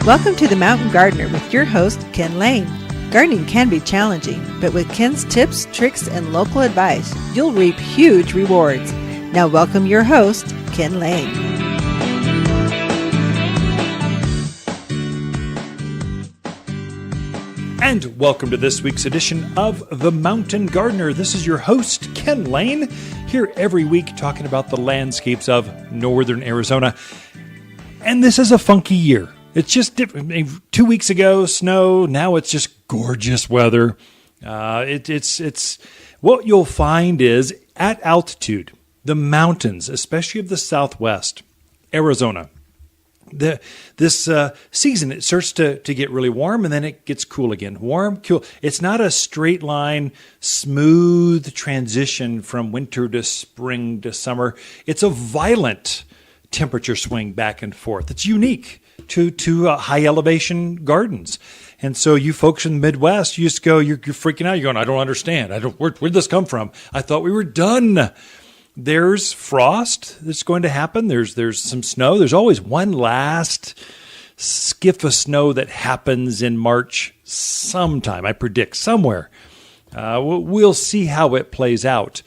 Welcome to The Mountain Gardener with your host, Ken Lane. Gardening can be challenging, but with Ken's tips, tricks, and local advice, you'll reap huge rewards. Now welcome your host, Ken Lane. And welcome to this week's edition of The Mountain Gardener. This is your host, Ken Lane, here every week talking about the landscapes of northern Arizona. And this is a funky year. It's just different. 2 weeks ago, snow. Now it's just gorgeous weather. It's what you'll find is at altitude, the mountains, especially of the southwest, Arizona. This season, it starts to get really warm, and then it gets cool again. Warm, cool. It's not a straight line, smooth transition from winter to spring to summer. It's a violent temperature swing back and forth. It's unique to high elevation gardens. And so you folks in the Midwest, you just go, you're freaking out. You're going, I don't understand. Where'd this come from? I thought we were done. There's frost that's going to happen. There's some snow. There's always one last skiff of snow that happens in March sometime, I predict, somewhere. We'll see how it plays out.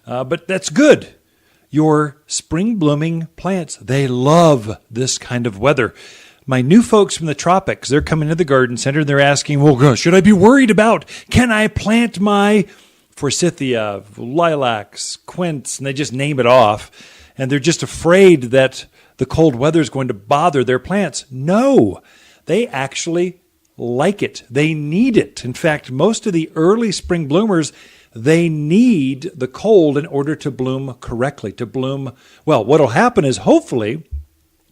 But that's good. Your spring blooming plants, they love this kind of weather. My new folks from the tropics, they're coming to the garden center and they're asking, well, should I be worried about, can I plant my forsythia, lilacs, quince, and they just name it off. And they're just afraid that the cold weather is going to bother their plants. No, they actually like it. They need it. In fact, most of the early spring bloomers, they need the cold in order to bloom correctly, to bloom well. What will happen is hopefully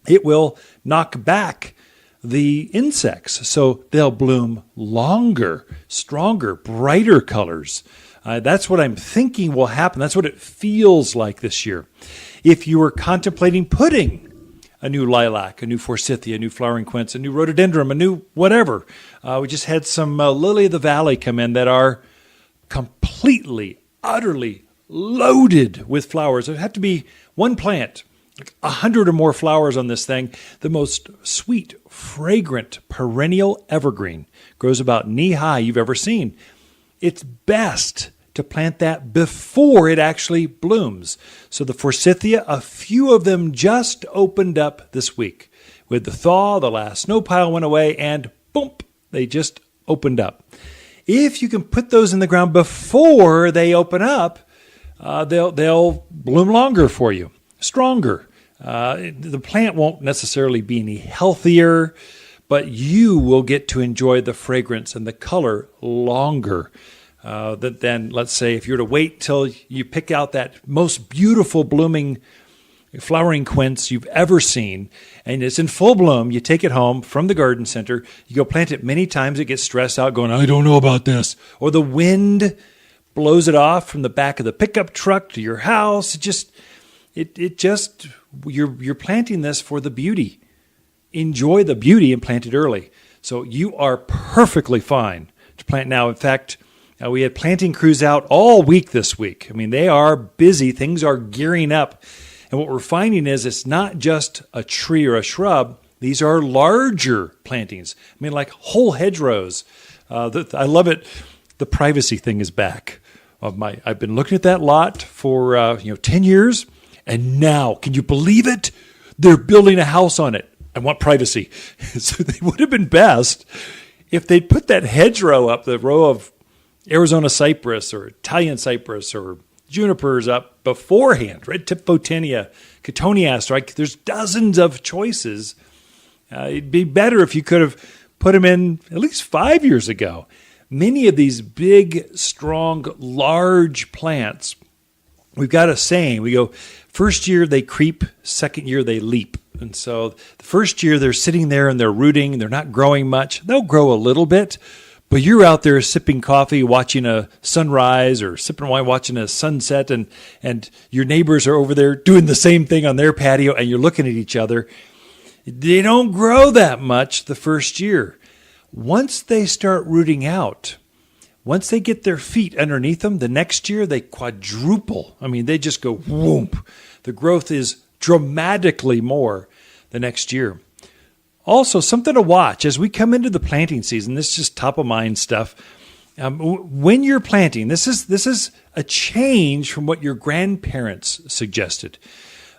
it will knock back the insects, so they'll bloom longer, stronger, brighter colors. That's what I'm thinking will happen. That's what it feels like this year. If you were contemplating putting a new lilac, a new forsythia, a new flowering quince, a new rhododendron, a new whatever, we just had some lily of the valley come in that are completely, utterly loaded with flowers. It had to be one plant, like 100 or more flowers on this thing. The most sweet, fragrant, perennial evergreen. Grows about knee-high you've ever seen. It's best to plant that before it actually blooms. So the forsythia, a few of them just opened up this week. With the thaw, the last snow pile went away, and boom, they just opened up. If you can put those in the ground before they open up, they'll bloom longer for you, stronger. The plant won't necessarily be any healthier, but you will get to enjoy the fragrance and the color longer. Than, let's say, if you were to wait till you pick out that most beautiful blooming flowering quince you've ever seen, and it's in full bloom, you take it home from the garden center, you go plant it many times, it gets stressed out going, I don't know about this. Or the wind blows it off from the back of the pickup truck to your house. You're planting this for the beauty. Enjoy the beauty and plant it early. So you are perfectly fine to plant now. In fact, we had planting crews out all week this week. I mean, they are busy. Things are gearing up. And what we're finding is it's not just a tree or a shrub. These are larger plantings. I mean, like whole hedgerows. I love it. The privacy thing is back. I've been looking at that lot for 10 years. And now, can you believe it? They're building a house on it. I want privacy. So they would have been best if they'd put that hedgerow up, the row of Arizona cypress or Italian cypress or junipers up beforehand, right? Tiphotinia, cotoneaster. Right? There's dozens of choices. It'd be better if you could have put them in at least 5 years ago. Many of these big, strong, large plants, we've got a saying. We go, first year they creep, second year they leap. And so the first year they're sitting there and they're rooting. They're not growing much. They'll grow a little bit. But you're out there sipping coffee, watching a sunrise, or sipping wine, watching a sunset, and your neighbors are over there doing the same thing on their patio, and you're looking at each other. They don't grow that much the first year. Once they start rooting out, once they get their feet underneath them, the next year they quadruple. I mean, they just go whoomp. The growth is dramatically more the next year. Also, something to watch as we come into the planting season. This is just top of mind stuff. When you're planting, this is a change from what your grandparents suggested.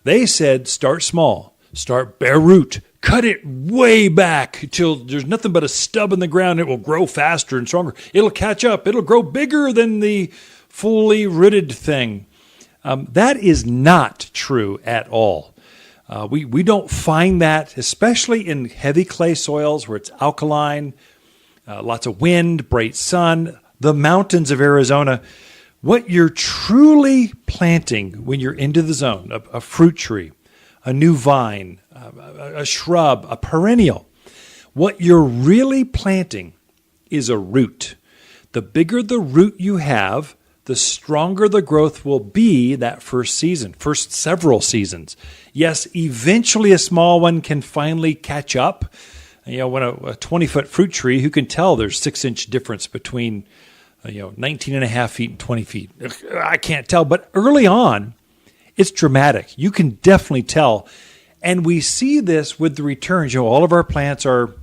They said start small, start bare root, cut it way back until there's nothing but a stub in the ground. It will grow faster and stronger. It'll catch up. It'll grow bigger than the fully rooted thing. That is not true at all. We don't find that, especially in heavy clay soils where it's alkaline, lots of wind, bright sun, the mountains of Arizona. What you're truly planting when you're into the zone, a fruit tree, a new vine, a shrub, a perennial, what you're really planting is a root. The bigger the root you have, the stronger the growth will be that first several seasons. Yes, eventually a small one can finally catch up. When a 20-foot fruit tree, who can tell there's 6-inch difference between 19 and a half feet and 20 feet? I can't tell, but early on, it's dramatic. You can definitely tell. And we see this with the returns. All of our plants are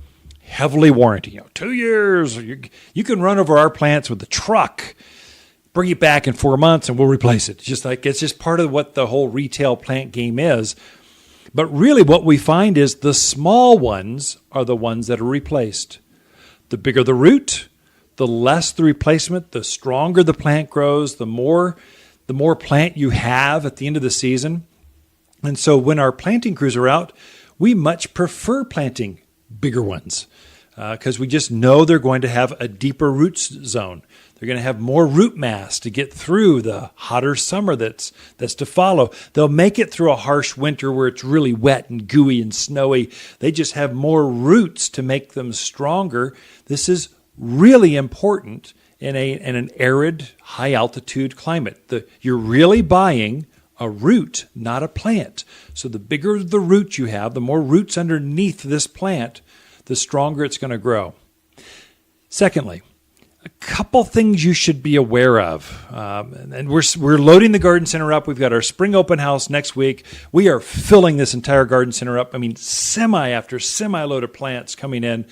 heavily warranted. 2 years. You can run over our plants with a truck, bring it back in 4 months, and we'll replace it. It's just part of what the whole retail plant game is. But really what we find is the small ones are the ones that are replaced. The bigger the root, the less the replacement, the stronger the plant grows, the more plant you have at the end of the season. And so when our planting crews are out, we much prefer planting bigger ones because we just know they're going to have a deeper root zone. They're going to have more root mass to get through the hotter summer that's to follow. They'll make it through a harsh winter where it's really wet and gooey and snowy. They just have more roots to make them stronger. This is really important in an arid, high-altitude climate. You're really buying a root, not a plant. So the bigger the root you have, the more roots underneath this plant, the stronger it's going to grow. Secondly, a couple things you should be aware of. And we're loading the garden center up. We've got our spring open house next week. We are filling this entire garden center up. Semi after semi load of plants coming in,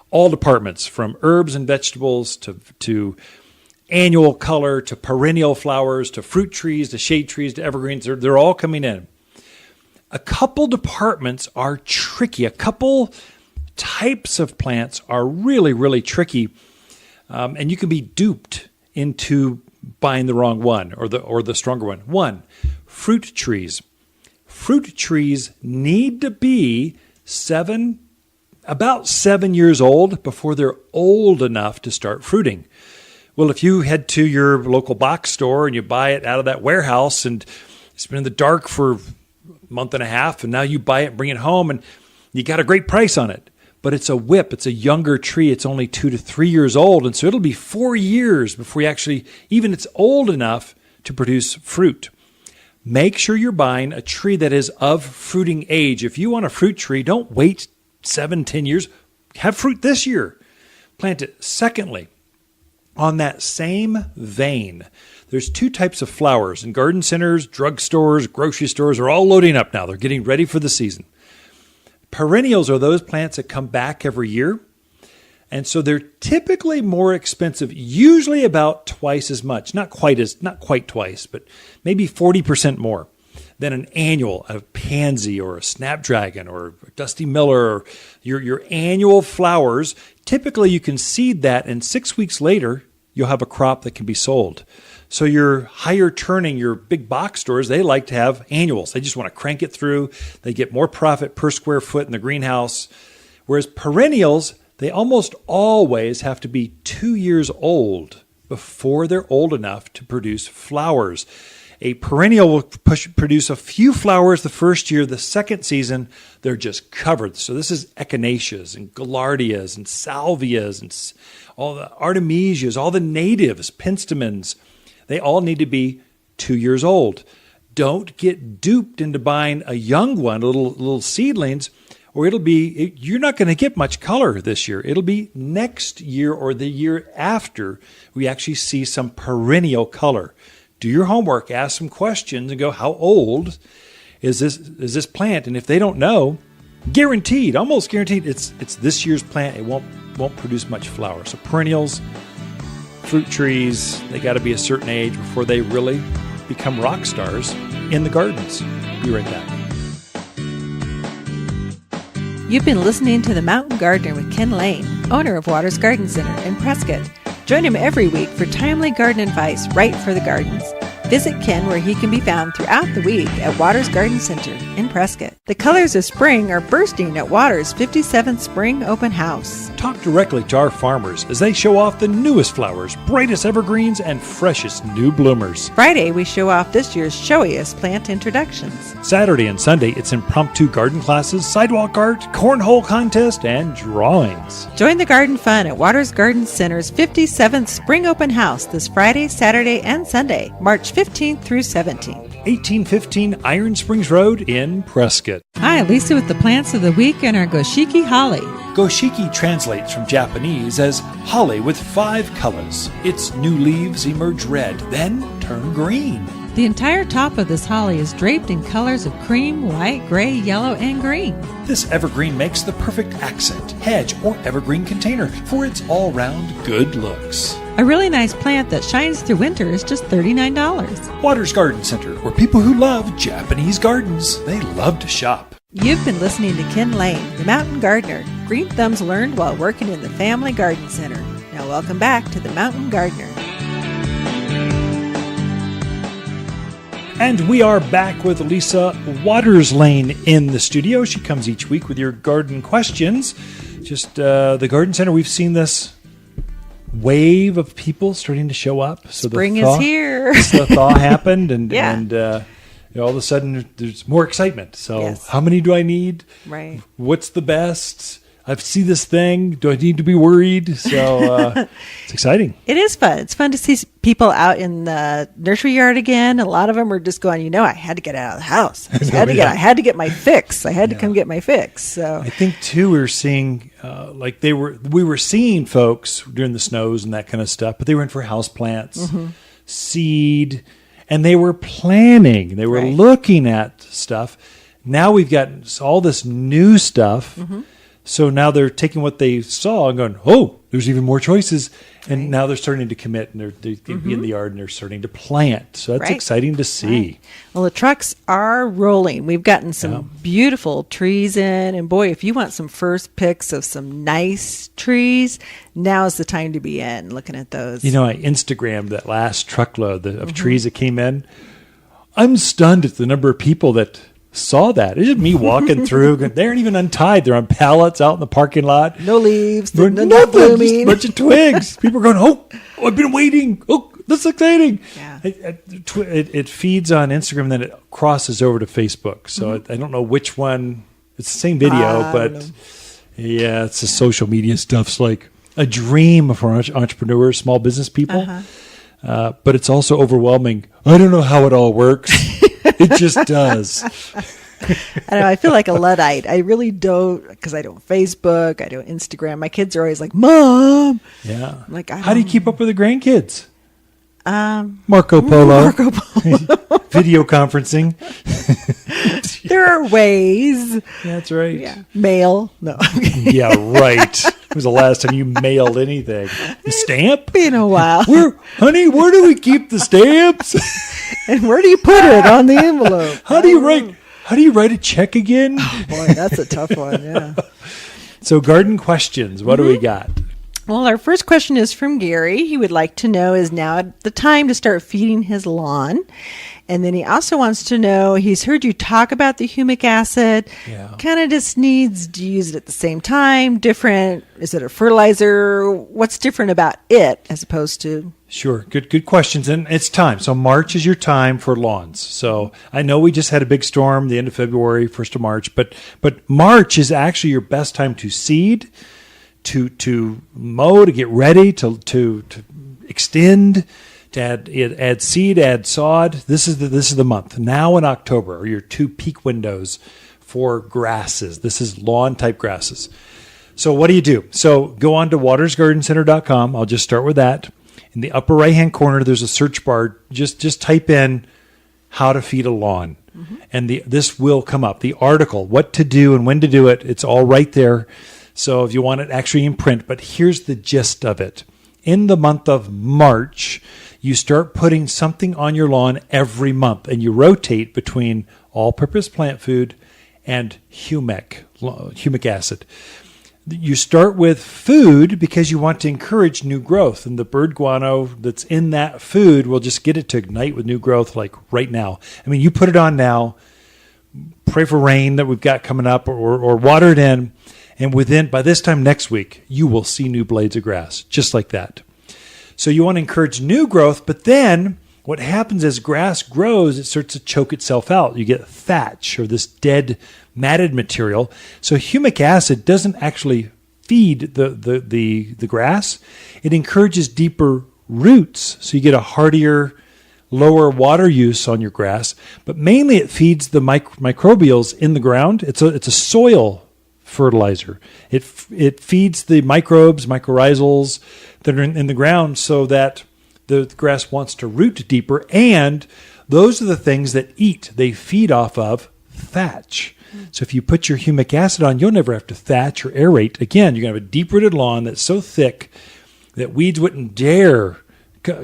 all departments from herbs and vegetables to annual color to perennial flowers to fruit trees to shade trees to evergreens. They're all coming in. A couple departments are tricky. A couple types of plants are really, really tricky. And you can be duped into buying the wrong one or the stronger one. One, fruit trees. Fruit trees need to be about 7 years old before they're old enough to start fruiting. Well, if you head to your local box store and you buy it out of that warehouse and it's been in the dark for a month and a half and now you buy it and bring it home and you got a great price on it. But it's a whip. It's a younger tree. It's only 2 to 3 years old. And so it'll be 4 years before it's old enough to produce fruit. Make sure you're buying a tree that is of fruiting age. If you want a fruit tree, don't wait 7-10 years. Have fruit this year. Plant it. Secondly, on that same vein, there's 2 types of flowers. And garden centers, drugstores, grocery stores are all loading up now. They're getting ready for the season. Perennials are those plants that come back every year. And so they're typically more expensive, usually about twice as much, not quite twice, but maybe 40% more than an annual, a pansy or a snapdragon or a Dusty Miller or your annual flowers. Typically you can seed that and 6 weeks later you'll have a crop that can be sold. So your higher turning, your big box stores, they like to have annuals. They just want to crank it through. They get more profit per square foot in the greenhouse. Whereas perennials, they almost always have to be 2 years old before they're old enough to produce flowers. A perennial will produce a few flowers the first year. The second season, they're just covered. So this is echinaceas and gaillardias and salvias and all the artemisias, all the natives, penstemons. They all need to be 2 years old. Don't get duped into buying a young one, little seedlings, or you're not going to get much color this year. It'll be next year or the year after we actually see some perennial color. Do your homework, ask some questions, and go, how old is this plant? And if they don't know, Guaranteed, almost guaranteed, it's this year's plant. It won't produce much flower. So perennials, fruit trees, they got to be a certain age before they really become rock stars in the gardens. Be right back. You've been listening to The Mountain Gardener with Ken Lane, owner of Waters Garden Center in Prescott. Join him every week for timely garden advice right for the gardens. Visit Ken where he can be found throughout the week at Waters Garden Center in Prescott. The colors of spring are bursting at Waters' 57th Spring Open House. Talk directly to our farmers as they show off the newest flowers, brightest evergreens, and freshest new bloomers. Friday, we show off this year's showiest plant introductions. Saturday and Sunday, it's impromptu garden classes, sidewalk art, cornhole contest, and drawings. Join the garden fun at Waters Garden Center's 57th Spring Open House this Friday, Saturday, and Sunday, March 15th through 17th. 1815 Iron Springs Road in Prescott. Hi, Lisa with the plants of the week and our Goshiki holly. Goshiki translates from Japanese as holly with 5 colors. Its new leaves emerge red, then turn green. The entire top of this holly is draped in colors of cream, white, gray, yellow, and green. This evergreen makes the perfect accent, hedge, or evergreen container for its all-round good looks. A really nice plant that shines through winter is just $39. Waters Garden Center, where people who love Japanese gardens, they love to shop. You've been listening to Ken Lane, the Mountain Gardener. Green thumbs learned while working in the Family Garden Center. Now welcome back to the Mountain Gardener. And we are back with Lisa Waterslane in the studio. She comes each week with your garden questions. Just the Garden Center, we've seen this wave of people starting to show up. So Spring is here. The thaw happened, and all of a sudden there's more excitement. So yes. How many do I need? Right. What's the best? I see this thing. Do I need to be worried? So it's exciting. It is fun. It's fun to see people out in the nursery yard again. A lot of them are just going, I had to get out of the house. I had to get my fix. I had to come get my fix. So I think too we're seeing we were seeing folks during the snows and that kind of stuff, but they were in for house plants, seed, and they were planning. They were looking at stuff. Now we've got all this new stuff. So now they're taking what they saw and going, oh, there's even more choices. And now they're starting to commit, and they're in the yard, and they're starting to plant. So that's exciting to see. Right. Well, the trucks are rolling. We've gotten some beautiful trees in. And boy, if you want some first picks of some nice trees, now's the time to be in looking at those. I Instagrammed that last truckload of trees that came in. I'm stunned at the number of people that saw that. It's just me walking through. They aren't even untied. They're on pallets out in the parking lot. No leaves. Nothing. Just a bunch of twigs. People are going, oh, I've been waiting. Oh, that's exciting. Yeah. It feeds on Instagram, and then it crosses over to Facebook. So I don't know which one. It's the same video, but it's the social media stuff's like a dream for entrepreneurs, small business people. But it's also overwhelming. I don't know how it all works. It just does. I know. I feel like a Luddite. I really don't, because I don't Facebook. I don't Instagram. My kids are always like, Mom. Yeah. I'm like, how do you keep up with the grandkids? Marco Polo. Marco Polo. Video conferencing. There are ways. That's right. Yeah. Mail. No. Yeah, right. When was the last time you mailed anything? A stamp? Been a while. Honey, where do we keep the stamps? And where do you put it on the envelope? How do you write a check again? Oh, boy, that's a tough one. Yeah. So garden questions. What do we got? Well, our first question is from Gary. He would like to know, is now the time to start feeding his lawn? And then he also wants to know, he's heard you talk about the humic acid. Yeah. Kind of just needs, do you use it at the same time? Different? Is it a fertilizer? What's different about it as opposed to? Sure. Good questions. And it's time. So March is your time for lawns. So I know we just had a big storm the end of February, 1st of March, but March is actually your best time to seed, to mow, to get ready, to extend, to add seed, add sod. This is the month. Now in October are your 2 peak windows for grasses. This is lawn type grasses. So what do? So go on to watersgardencenter.com. I'll just start with that. In the upper right hand corner, there's a search bar. Just type in how to feed a lawn. and this will come up. The article, what to do and when to do it, it's all right there. So if you want it actually in print, but here's the gist of it. In the month of March, you start putting something on your lawn every month, and you rotate between all-purpose plant food and humic acid. You start with food because you want to encourage new growth, and the bird guano that's in that food will just get it to ignite with new growth like right now. I mean, you put it on now, pray for rain that we've got coming up, or water it in, and by this time next week, you will see new blades of grass, just like that. So you want to encourage new growth, but then what happens as grass grows, it starts to choke itself out. You get thatch, or this dead, matted material. So humic acid doesn't actually feed the grass. It encourages deeper roots, so you get a hardier, lower water use on your grass. But mainly it feeds the microbials in the ground. It's a soil fertilizer. It feeds the microbes, mycorrhizals that are in the ground, so that the grass wants to root deeper, and those are the things that they feed off of thatch. So if you put your humic acid on, you'll never have to thatch or aerate again. You're going to have a deep-rooted lawn that's so thick that weeds wouldn't dare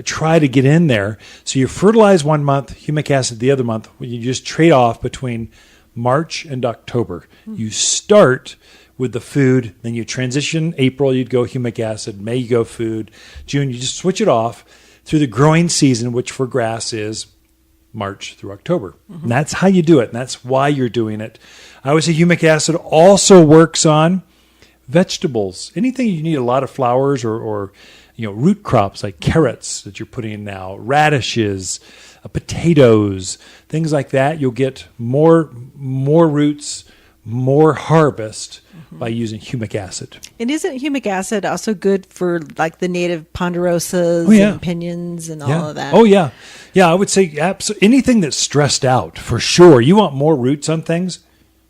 try to get in there. So you fertilize one month, humic acid the other month. You just trade off between March and October. You start with the food, then you transition. April, you'd go humic acid. May, you go food. June, you just switch it off through the growing season, which for grass is March through October. And that's how you do it, and that's why you're doing it. I always say humic acid also works on vegetables. Anything you need a lot of flowers or root crops like carrots that you're putting in now, radishes, potatoes, things like that. You'll get more roots, more harvest by using humic acid. And isn't humic acid also good for like the native ponderosas and pinions and all of that? Oh, yeah. Yeah, I would say anything that's stressed out, for sure. You want more roots on things,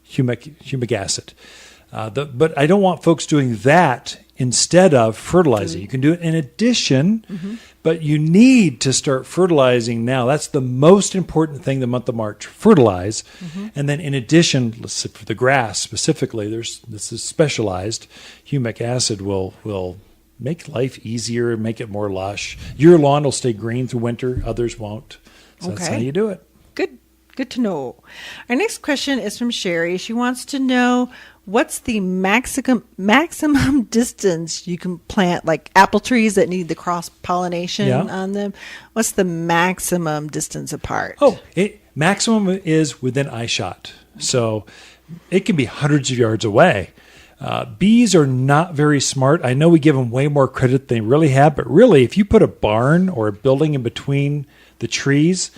humic acid. But I don't want folks doing that instead of fertilizing. You can do it in addition, but you need to start fertilizing now. That's the most important thing the month of March, fertilize. And then in addition, let's say for the grass specifically, this is specialized. Humic acid will make life easier, make it more lush. Your lawn will stay green through winter, others won't. So that's how you do it. Good to know. Our next question is from Sherry. She wants to know, what's the maximum distance you can plant, like apple trees that need the cross-pollination on them? What's the maximum distance apart? Maximum is within eye shot. So it can be hundreds of yards away. Bees are not very smart. I know we give them way more credit than they really have, but really, if you put a barn or a building in between the trees,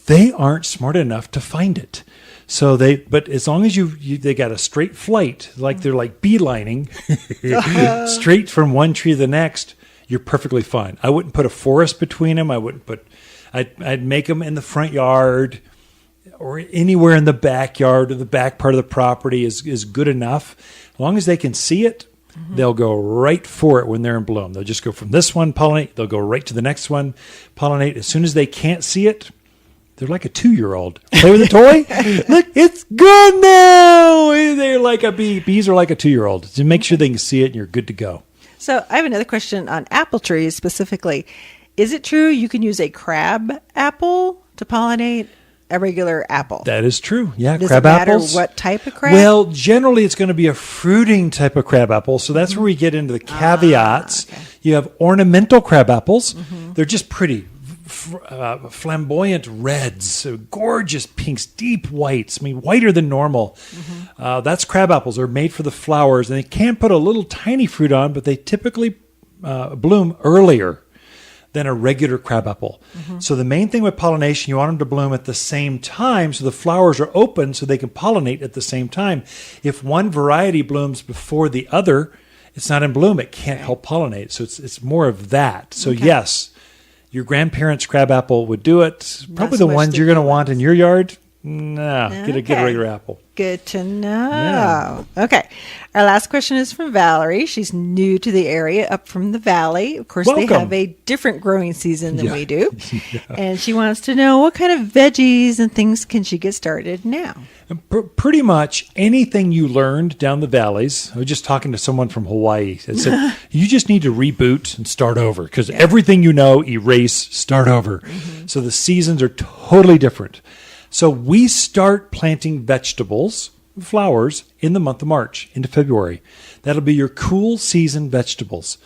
they aren't smart enough to find it. So but as long as they got a straight flight, like they're like beelining straight from one tree to the next, you're perfectly fine. I wouldn't put a forest between them. I'd make them in the front yard or anywhere in the backyard or the back part of the property is good enough. As long as they can see it, they'll go right for it when they're in bloom. They'll just go from this one, pollinate. They'll go right to the next one, pollinate. As soon as they can't see it, they're like a 2-year-old. Play with a toy. Look, it's good now. They're like a bee. Bees are like a 2-year-old. To make sure they can see it, and you're good to go. So I have another question on apple trees specifically. Is it true you can use a crab apple to pollinate a regular apple? That is true. Yeah, Does crab it matter apples. what type of crab? Well, generally it's going to be a fruiting type of crab apple. So that's where we get into the caveats. You have ornamental crab apples. They're just pretty. Flamboyant reds, gorgeous pinks, deep whites. I mean, whiter than normal. That's crab apples. They're made for the flowers, and they can put a little tiny fruit on, but they typically bloom earlier than a regular crab apple. So the main thing with pollination, you want them to bloom at the same time, so the flowers are open so they can pollinate at the same time. If one variety blooms before the other, it's not in bloom. It can't help pollinate. So it's more of that. So yes. Your grandparents' crabapple would do it. Probably the ones you're going to want in your yard. Get a regular apple. good to know. Yeah. Okay. Our last question is from Valerie. She's new to the area, up from the valley. Of course, Welcome. They have a different growing season than we do. Yeah. And she wants to know what kind of veggies and things can she get started now? Pretty much anything you learned down the valleys. I was just talking to someone from Hawaii that said, you just need to reboot and start over because everything you know, erase, start over. Mm-hmm. So the seasons are totally different. So we start planting vegetables, flowers, in the month of March into February. That'll be your cool season vegetables.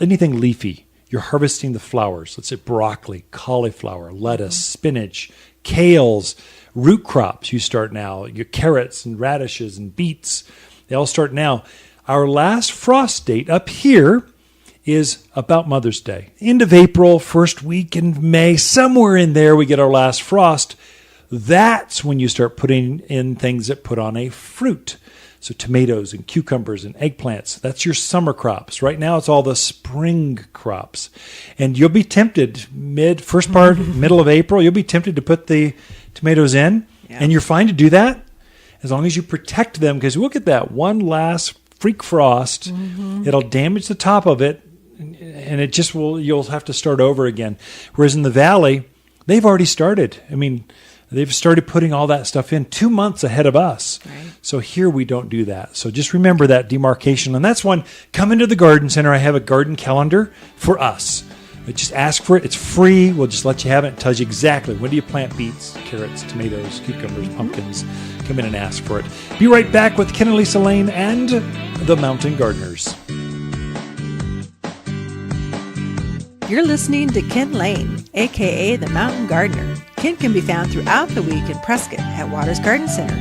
Anything leafy, you're harvesting the flowers. Let's say broccoli, cauliflower, lettuce, spinach, kales, root crops you start now. Your carrots and radishes and beets, they all start now. Our last frost date up here is about Mother's Day. End of April, first week in May, somewhere in there we get our last frost. That's when you start putting in things that put on a fruit. So tomatoes and cucumbers and eggplants, that's your summer crops. Right now it's all the spring crops. And you'll be tempted middle of April, you'll be tempted to put the tomatoes in. Yeah. And you're fine to do that as long as you protect them, because we'll get that one last freak frost. Mm-hmm. It'll damage the top of it, and it just you'll have to start over again. Whereas in the valley, they've already started. I mean, they've started putting all that stuff in 2 months ahead of us. Right. So here we don't do that. So just remember that demarcation. And that's one, come into the garden center. I have a garden calendar for us. Just ask for it. It's free. We'll just let you have it. It tells you exactly when do you plant beets, carrots, tomatoes, cucumbers, pumpkins. Come in and ask for it. Be right back with Ken and Lisa Lane and the Mountain Gardeners. You're listening to Ken Lane, a.k.a. the Mountain Gardener. Ken can be found throughout the week in Prescott at Waters Garden Center.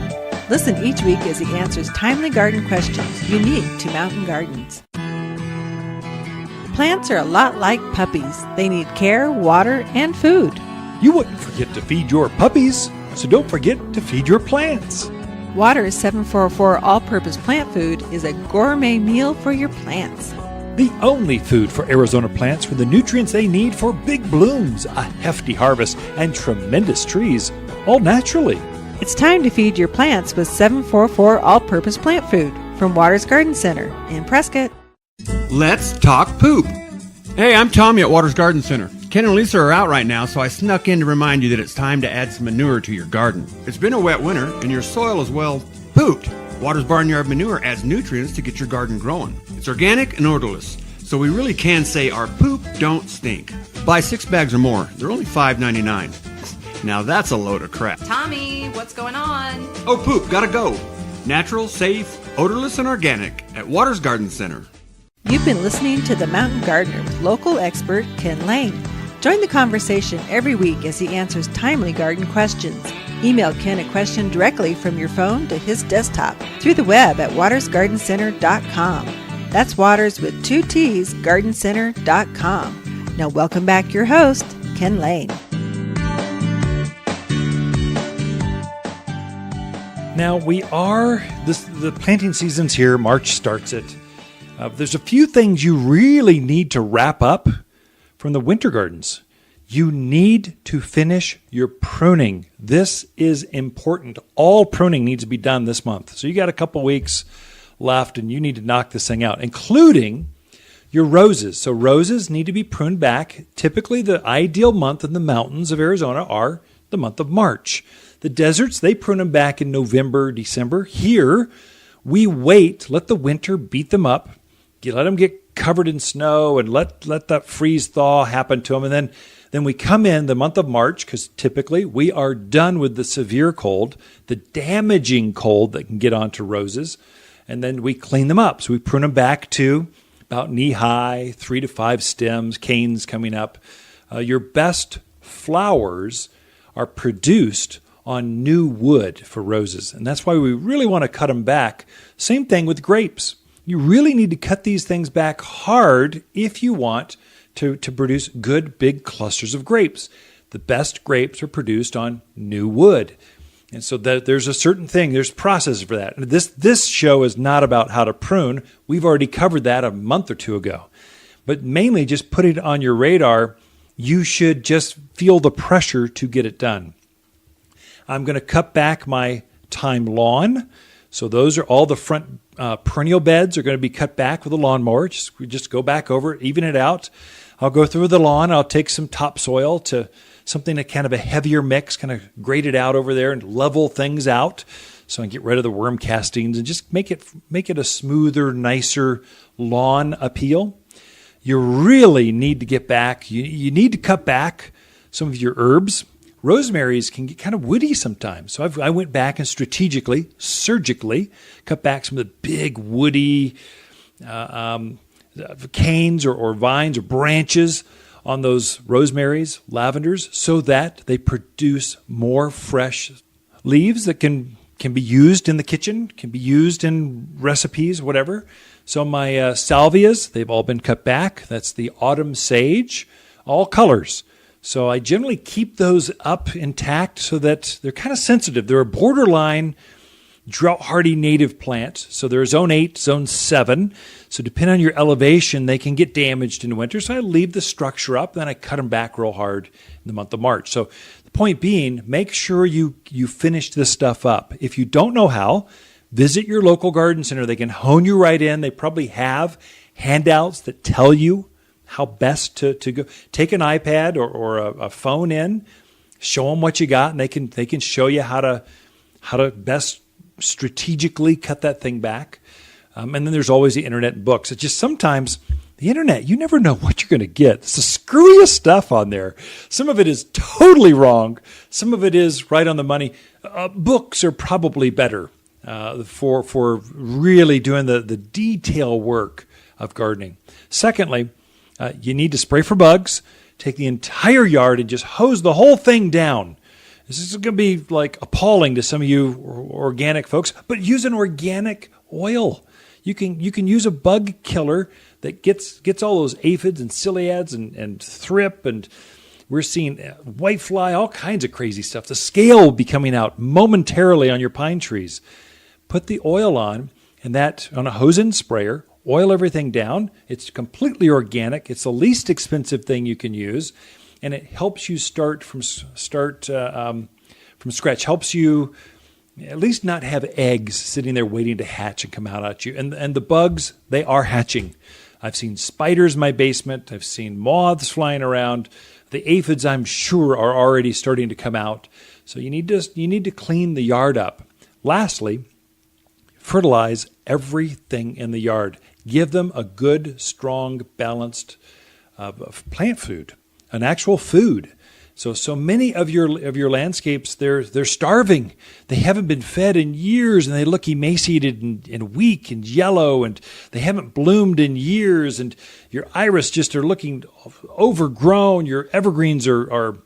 Listen each week as he answers timely garden questions unique to mountain gardens. Plants are a lot like puppies. They need care, water, and food. You wouldn't forget to feed your puppies, so don't forget to feed your plants. Water's 744 All-Purpose Plant Food is a gourmet meal for your plants. The only food for Arizona plants with the nutrients they need for big blooms, a hefty harvest, and tremendous trees, all naturally. It's time to feed your plants with 744 All-Purpose Plant Food from Waters Garden Center in Prescott. Let's talk poop. Hey, I'm Tommy at Waters Garden Center. Ken and Lisa are out right now, so I snuck in to remind you that it's time to add some manure to your garden. It's been a wet winter, and your soil is, well, pooped. Waters Barnyard Manure adds nutrients to get your garden growing. It's organic and odorless, so we really can say our poop don't stink. Buy 6 bags or more. They're only $5.99. Now that's a load of crap. Tommy, what's going on? Oh, poop, gotta go. Natural, safe, odorless, and organic at Waters Garden Center. You've been listening to The Mountain Gardener with local expert Ken Lane. Join the conversation every week as he answers timely garden questions. Email Ken a question directly from your phone to his desktop through the web at watersgardencenter.com. That's Waters with 2 T's, gardencenter.com. Now welcome back your host, Ken Lane. Now the planting season's here. March starts it. There's a few things you really need to wrap up from the winter gardens. You need to finish your pruning. This is important. All pruning needs to be done this month. So you got a couple weeks left and you need to knock this thing out, including your roses. So roses need to be pruned back. Typically the ideal month in the mountains of Arizona are the month of March. The deserts, they prune them back in November, December. Here, we wait, let the winter beat them up. You let them get covered in snow and let that freeze thaw happen to them. And then we come in the month of March, because typically we are done with the severe cold, the damaging cold that can get onto roses. And then we clean them up. So we prune them back to about knee-high, 3 to 5 stems, canes coming up. Your best flowers are produced on new wood for roses. And that's why we really want to cut them back. Same thing with grapes. You really need to cut these things back hard if you want to produce good big clusters of grapes. The best grapes are produced on new wood. And so there's a certain thing, there's process for that. This show is not about how to prune. We've already covered that a month or two ago. But mainly just put it on your radar. You should just feel the pressure to get it done. I'm going to cut back my thyme lawn. So those are all the front perennial beds are going to be cut back with a lawnmower. Just go back over it, even it out. I'll go through the lawn. I'll take some topsoil to something that kind of a heavier mix, kind of grade it out over there and level things out so I can get rid of the worm castings and just make it a smoother, nicer lawn appeal. You really need to get back. You need to cut back some of your herbs. Rosemaries can get kind of woody sometimes. So I went back and strategically, surgically, cut back some of the big woody canes or vines or branches on those rosemaries, lavenders, so that they produce more fresh leaves that can be used in the kitchen, can be used in recipes, whatever. So my salvias, they've all been cut back. That's the autumn sage, all colors. So I generally keep those up intact so that they're kind of sensitive. They're a borderline drought-hardy native plant. So they're zone 8, zone 7. So depending on your elevation, they can get damaged in winter. So I leave the structure up, then I cut them back real hard in the month of March. So the point being, make sure you finish this stuff up. If you don't know how, visit your local garden center. They can hone you right in. They probably have handouts that tell you how best to go. Take an iPad or a phone in, show them what you got, and they can show you how to best strategically cut that thing back. And then there's always the internet and books. It's just sometimes the internet, you never know what you're going to get. It's the screwiest stuff on there. Some of it is totally wrong. Some of it is right on the money. Books are probably better for really doing the detail work of gardening. Secondly, you need to spray for bugs. Take the entire yard and just hose the whole thing down. This is going to be like appalling to some of you organic folks, but use an organic oil. You can use a bug killer that gets all those aphids and psylliads and thrip, and we're seeing whitefly, all kinds of crazy stuff. The scale will be coming out momentarily on your pine trees. Put the oil on, and that on a hose-in sprayer. Oil everything down. It's completely organic. It's the least expensive thing you can use, and it helps you start from scratch. Helps you at least not have eggs sitting there waiting to hatch and come out at you. And the bugs, they are hatching. I've seen spiders in my basement. I've seen moths flying around. The aphids, I'm sure, are already starting to come out. So you need to clean the yard up. Lastly, fertilize everything in the yard. Give them a good, strong, balanced plant food, an actual food. So many of your landscapes, they're starving. They haven't been fed in years, and they look emaciated and weak and yellow, and they haven't bloomed in years, and your iris just are looking overgrown. Your evergreens are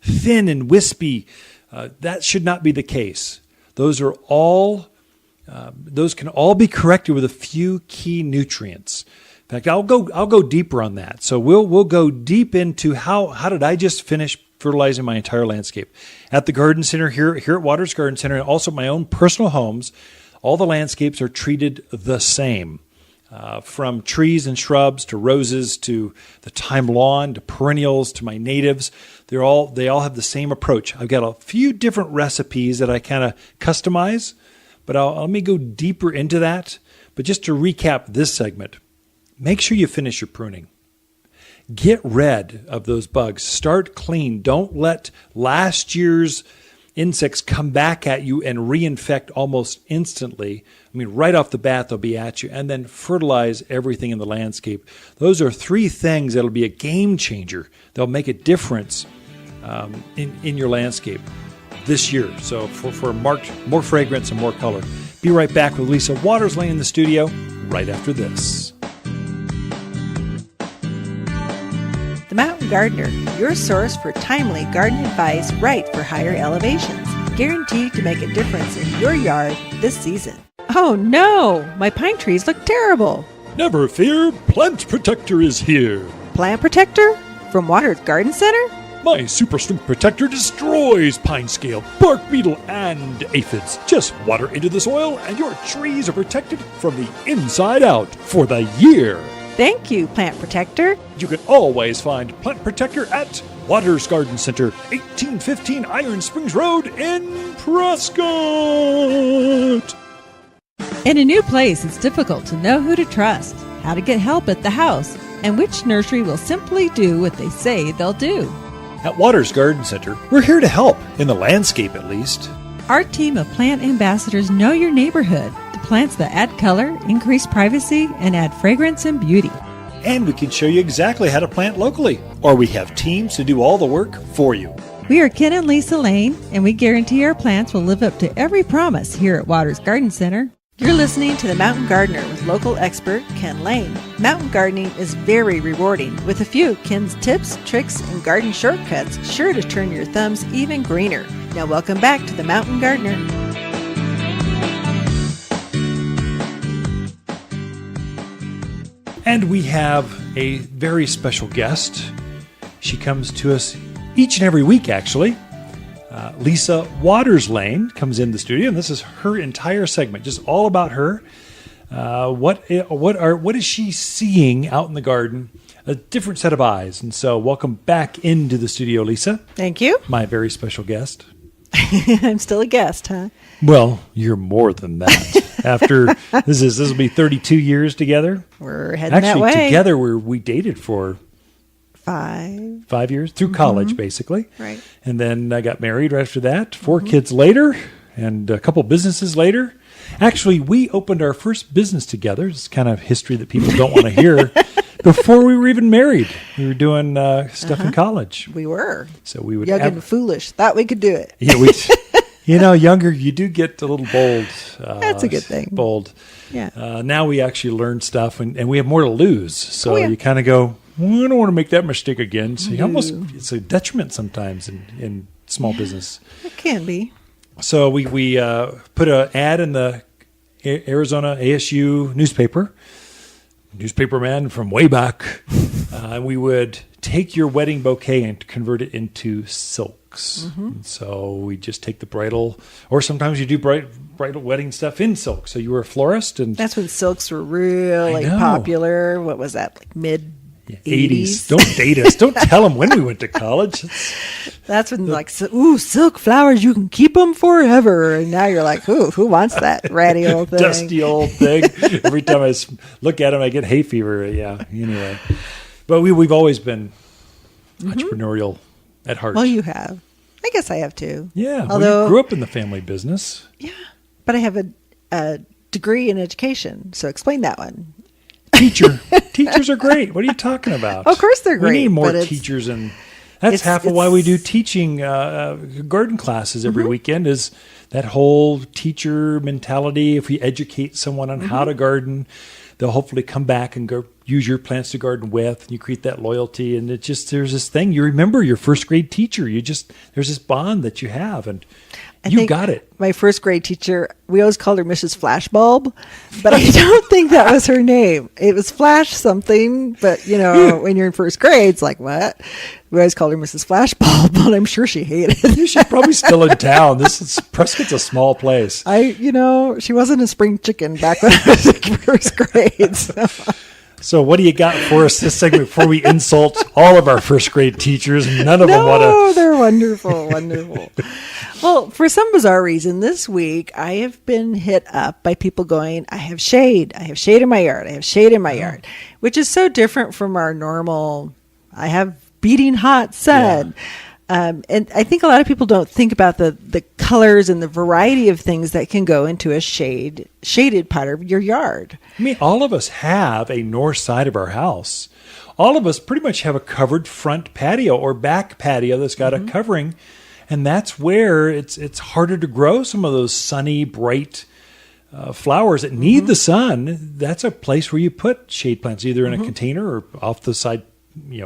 thin and wispy. That should not be the case. Those can all be corrected with a few key nutrients. In fact, I'll go deeper on that. So we'll go deep into how did I just finish fertilizing my entire landscape at the garden center here at Waters Garden Center, and also my own personal homes. All the landscapes are treated the same, from trees and shrubs to roses to the thyme lawn to perennials to my natives. They all have the same approach. I've got a few different recipes that I kind of customize, but let me go deeper into that. But just to recap this segment, make sure you finish your pruning. Get rid of those bugs. Start clean. Don't let last year's insects come back at you and reinfect almost instantly. I mean, right off the bat, they'll be at you. And then fertilize everything in the landscape. Those are 3 things that'll be a game changer. They'll make a difference in your landscape this year. So for more fragrance and more color. Be right back with Lisa Waters Lane in the studio right after this. The Mountain Gardener, your source for timely garden advice right for higher elevations. Guaranteed to make a difference in your yard this season. Oh no! My pine trees look terrible. Never fear, Plant Protector is here. Plant Protector? From Waters Garden Center? My Super Strength Protector destroys pine scale, bark beetle, and aphids. Just water into the soil and your trees are protected from the inside out for the year. Thank you, Plant Protector. You can always find Plant Protector at Waters Garden Center, 1815 Iron Springs Road in Prescott. In a new place, it's difficult to know who to trust, how to get help at the house, and which nursery will simply do what they say they'll do. At Waters Garden Center, we're here to help, in the landscape at least. Our team of plant ambassadors know your neighborhood, the plants that add color, increase privacy, and add fragrance and beauty. And we can show you exactly how to plant locally, or we have teams to do all the work for you. We are Ken and Lisa Lane, and we guarantee our plants will live up to every promise here at Waters Garden Center. You're listening to The Mountain Gardener with local expert Ken Lane. Mountain gardening is very rewarding, with a few Ken's tips, tricks, and garden shortcuts sure to turn your thumbs even greener. Now welcome back to The Mountain Gardener. And we have a very special guest. She comes to us each and every week, actually. Lisa Waters Lane comes in the studio, and this is her entire segment, just all about her. What is she seeing out in the garden? A different set of eyes. And so welcome back into the studio, Lisa. Thank you. My very special guest. I'm still a guest, huh? Well, you're more than that. After this will be 32 years together. We're heading that way. Actually, together we dated for 5 years through college, basically. Right. And then I got married right after that. 4 kids later, and a couple businesses later. Actually, we opened our first business together. It's kind of history that people don't want to hear. Before we were even married, we were doing stuff in college. We were. So we would young and foolish. Thought we could do it. Yeah, younger, you do get a little bold. That's a good thing. Bold. Yeah. Now we actually learn stuff, and we have more to lose. So yeah. you kind of go, well, I don't want to make that mistake again. So it's a detriment sometimes in small business. It can be. So we put an ad in the Arizona ASU newspaper man from way back. We would take your wedding bouquet and convert it into silks. And so we just take the bridal, or sometimes you do bridal wedding stuff in silk. So you were a florist, and that's when silks were really popular. What was that, like mid 80s? Don't date us. Don't tell them when we went to college. That's when silk flowers, you can keep them forever. And now you're like, who wants that ratty old thing? Dusty old thing. Every time I look at them, I get hay fever. Yeah, anyway. But we've always been entrepreneurial at heart. Well, you have. I guess I have too. Yeah, although we grew up in the family business. Yeah, but I have a degree in education, so explain that one. Teachers are great. What are you talking about? Of course they're great. We need more teachers, and that's half of why we do teaching garden classes every weekend, is that whole teacher mentality. If we educate someone on how to garden, they'll hopefully come back and go use your plants to garden with, and you create that loyalty. And it just, there's this thing, you remember your first grade teacher. There's this bond that you have, and you got it. My first grade teacher, we always called her Mrs. Flashbulb, but I don't think that was her name. It was Flash something, but when you're in first grade, it's like, what? We always called her Mrs. Flashbulb, but I'm sure she hated it. She's probably still in town. Prescott's a small place. She wasn't a spring chicken back when I was in first grade. So what do you got for us this segment before we insult all of our first grade teachers? None of them want to. No, they're wonderful, wonderful. Well, for some bizarre reason, this week I have been hit up by people going, I have shade. I have shade in my yard. I have shade in my yard, which is so different from our normal, I have beating hot sun. Yeah. And I think a lot of people don't think about the colors and the variety of things that can go into a shaded part of your yard. I mean, all of us have a north side of our house. All of us pretty much have a covered front patio or back patio that's got a covering. And that's where it's harder to grow some of those sunny, bright flowers that need the sun. That's a place where you put shade plants, either in a container or off the side,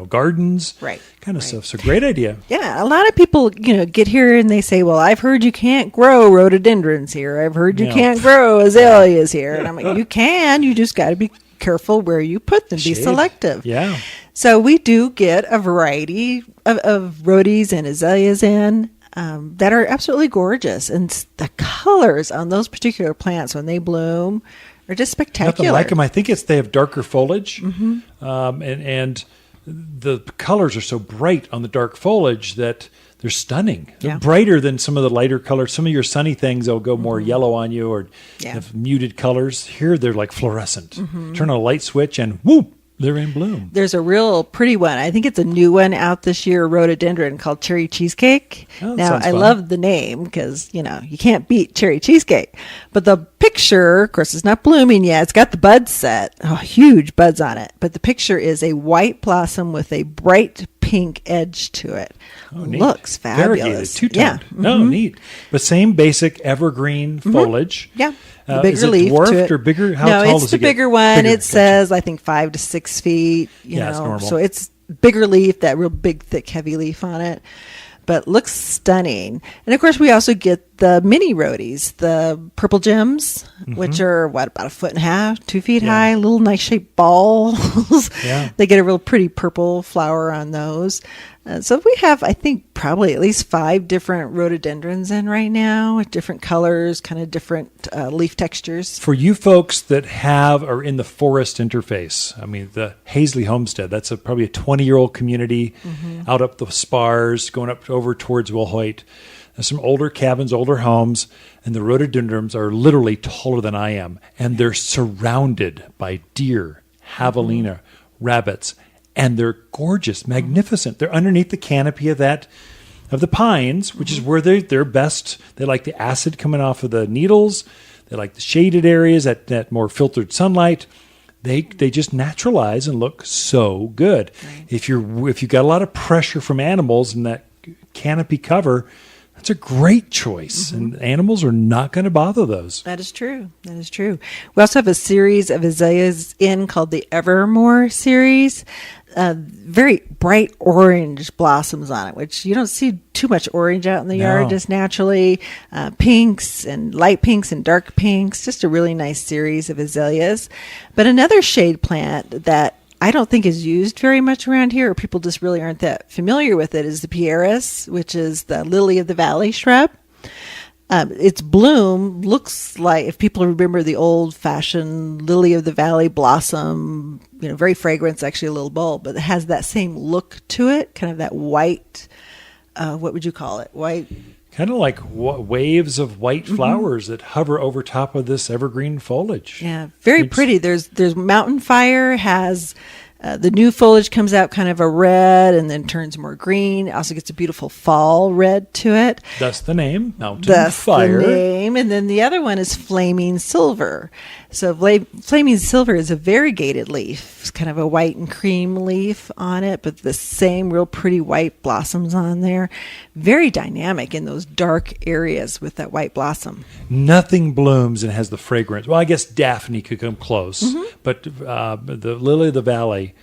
gardens, kind of stuff. So great idea. Yeah, a lot of people, get here and they say, well, I've heard you can't grow rhododendrons here. I've heard you can't grow azaleas here. And I'm like, you can. You just got to be careful where you put them. Be selective. Yeah. So we do get a variety of rhodies and azaleas in that are absolutely gorgeous. And the colors on those particular plants when they bloom are just spectacular. Nothing like them. I think they have darker foliage, and the colors are so bright on the dark foliage that they're stunning. They're brighter than some of the lighter colors. Some of your sunny things will go more yellow on you or have muted colors. Here they're like fluorescent. Turn on a light switch and whoop, they're in bloom. There's a real pretty one. I think it's a new one out this year, rhododendron, called Cherry Cheesecake. Oh, now, I fun. love the name because, you can't beat cherry cheesecake. But the picture, of course, it's not blooming yet. It's got the buds set, huge buds on it. But the picture is a white blossom with a bright pink edge to it. Oh, neat. Looks fabulous. Variegated, two-toned. No, neat. But same basic evergreen foliage. Yeah. The bigger is it leaf dwarfed to it. or bigger? How no, tall it's does the it get? bigger one. Bigger. It says, I think, 5 to 6 feet. It's normal. So it's bigger leaf, that real big, thick, heavy leaf on it. But looks stunning. And, of course, we also get the mini rhodies, the purple gems, which are, about 1.5 feet, 2 feet high, little nice shaped balls. They get a real pretty purple flower on those. So we have, I think, probably at least 5 different rhododendrons in right now with different colors, kind of different leaf textures. For you folks that are in the forest interface, I mean, the Hazley Homestead, that's probably a 20-year-old community out up the spars, going up over towards Wilhoit. There's some older cabins, older homes, and the rhododendrons are literally taller than I am. And they're surrounded by deer, javelina, rabbits, and they're gorgeous, magnificent. They're underneath the canopy of the pines, which is where they're best. They like the acid coming off of the needles. They like the shaded areas, that more filtered sunlight. They just naturalize and look so good. Right. If you got a lot of pressure from animals in that canopy cover, that's a great choice, and animals are not going to bother those. That is true. We also have a series of azaleas called the Evermore series. Very bright orange blossoms on it, which you don't see too much orange out in the yard just naturally. Pinks and light pinks and dark pinks. Just a really nice series of azaleas. But another shade plant that I don't think is used very much around here, or people just really aren't that familiar with it, is the pieris, which is the lily of the valley shrub. Its bloom looks like, if people remember the old-fashioned lily of the valley blossom, very fragrant. It's actually a little bulb, but it has that same look to it, kind of that white, what would you call it? White. Kind of like waves of white flowers that hover over top of this evergreen foliage. Yeah, very pretty. There's mountain fire, has the new foliage comes out kind of a red and then turns more green. It also gets a beautiful fall red to it. That's the name, mountain fire. The name. And then the other one is flaming silver. So flaming silver is a variegated leaf. It's kind of a white and cream leaf on it, but the same real pretty white blossoms on there. Very dynamic in those dark areas with that white blossom. Nothing blooms and has the fragrance. Well, I guess Daphne could come close, but the lily of the valley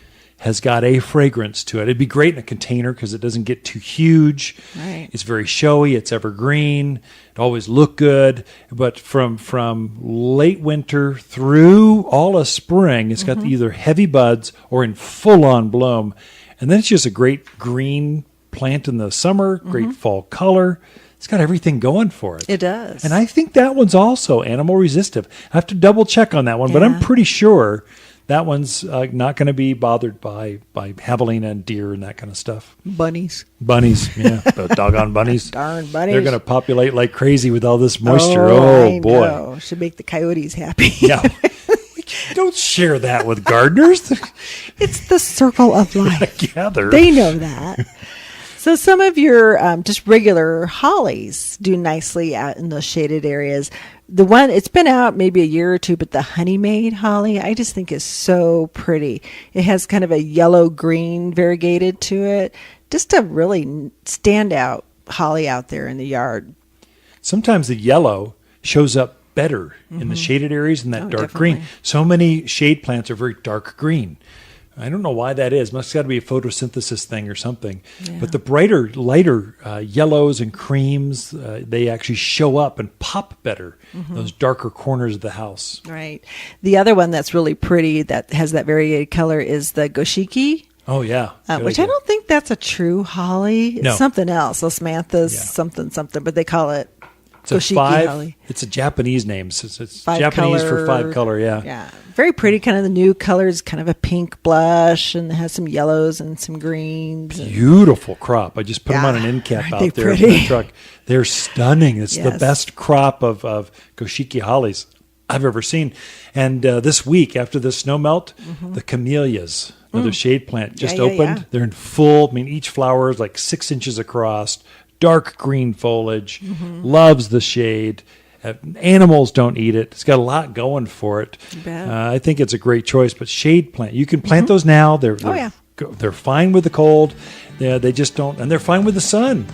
has got a fragrance to it. It'd be great in a container because it doesn't get too huge. Right. It's very showy. It's evergreen. It always look good. But from late winter through all of spring, it's got either heavy buds or in full-on bloom. And then it's just a great green plant in the summer, great fall color. It's got everything going for it. It does. And I think that one's also animal resistive. I have to double check on that one, but I'm pretty sure that one's not going to be bothered by javelina and deer and that kind of stuff. Bunnies, yeah. The doggone bunnies. Darn bunnies. They're going to populate like crazy with all this moisture. I boy. know. Should make the coyotes happy. Yeah. Don't share that with gardeners. It's the circle of life. Gather. They know that. So some of your just regular hollies do nicely out in those shaded areas. The one, it's been out maybe a year or two, but the honey maid holly, I just think is so pretty. It has kind of a yellow-green variegated to it. Just a really standout holly out there in the yard. Sometimes the yellow shows up better in the shaded areas than that dark definitely. green. So many shade plants are very dark green. I don't know why that is. Must got to be a photosynthesis thing or something. Yeah. But the brighter, lighter yellows and creams, they actually show up and pop better, those darker corners of the house. Right. The other one that's really pretty that has that variegated color is the goshiki. Oh, yeah. Which I don't think that's a true holly. It's no. something else. Osmanthus, something, but they call it It's a Goshiki holly. It's a Japanese name. So it's Five Japanese color, for 5-color, yeah. Yeah. Very pretty, kind of the new colors, kind of a pink blush, and it has some yellows and some greens. Beautiful crop. I just put them on an Yeah. end cap Aren't they out there in pretty? the truck. They're stunning. It's the Yes. best crop of Goshiki hollies I've ever seen. And this week, after the snow melt, the camellias, another shade plant, just opened. Yeah. They're in full, each flower is like 6 inches across, dark green foliage, loves the shade. Animals don't eat it. It's got a lot going for it. You bet. I think it's a great choice. But shade plant, you can plant those now. They're fine with the cold. They just don't, and they're fine with the sun.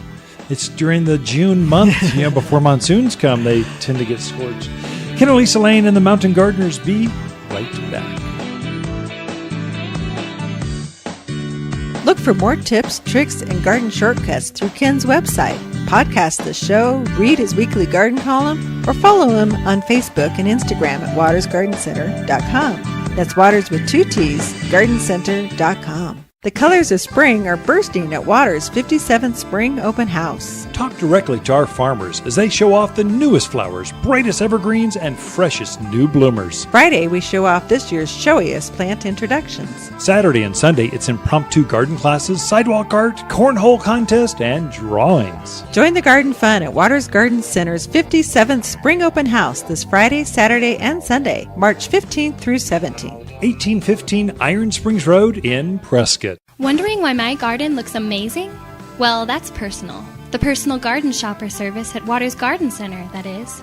It's during the June month, before monsoons come, they tend to get scorched. Ken and Lisa Lane and the Mountain Gardeners. Be right back. Look for more tips, tricks, and garden shortcuts through Ken's website. Podcast the show, read his weekly garden column, or follow him on Facebook and Instagram at watersgardencenter.com. That's Waters with 2 T's, gardencenter.com. The colors of spring are bursting at Waters' 57th Spring Open House. Talk directly to our farmers as they show off the newest flowers, brightest evergreens, and freshest new bloomers. Friday, we show off this year's showiest plant introductions. Saturday and Sunday, it's impromptu garden classes, sidewalk art, cornhole contest, and drawings. Join the garden fun at Waters Garden Center's 57th Spring Open House this Friday, Saturday, and Sunday, March 15th through 17th. 1815 Iron Springs Road in Prescott. Wondering why my garden looks amazing? Well, that's personal. The personal garden shopper service at Waters Garden Center, that is.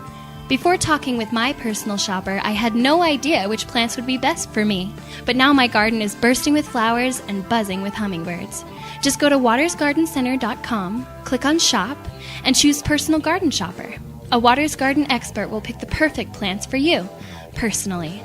Before talking with my personal shopper, I had no idea which plants would be best for me. But now my garden is bursting with flowers and buzzing with hummingbirds. Just go to watersgardencenter.com, click on Shop, and choose Personal Garden Shopper. A Waters Garden expert will pick the perfect plants for you, personally.